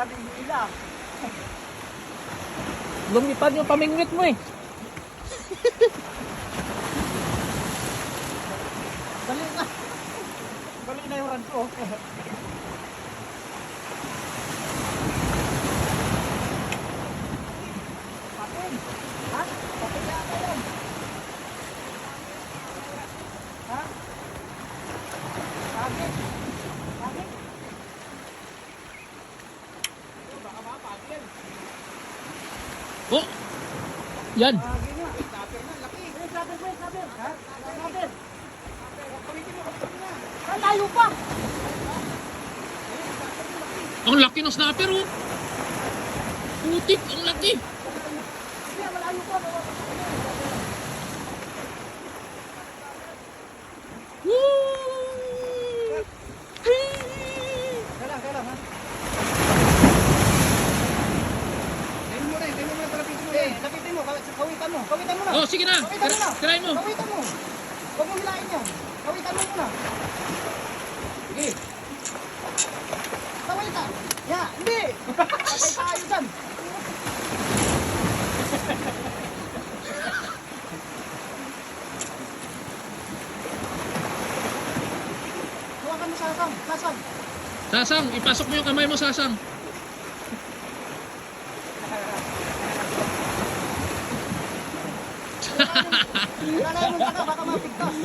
natin yung ila. Lumipad yung pamingwit mo eh. Dali na. Dali na yung run ko. Papel. Ha? Papel yata yan. Ha? Papel. Papel. Baka mapapil. Oh! Yan! Lagi nga. Papel na, laki. Papel. Ha? Papel. Ang layo pa! Ang laki ng snapper oh! Putik! Ang laki! Hindi, malayo pa. Woo! Kailang, ha? Kainin mo na, lapitin mo. Lapitin mo, kawitan mo na. Oh, sige na! Kawitan mo na. Try mo! Kawitan mo. Huwag mo hilain yan. Kawitan mo muna. Sige. Kawitan. Ya, hindi. Patay tayo dyan. Hawakan mo sasang. Sasang! Ipasok mo yung kamay mo, Sasang! Lalay mo baka mapigtas.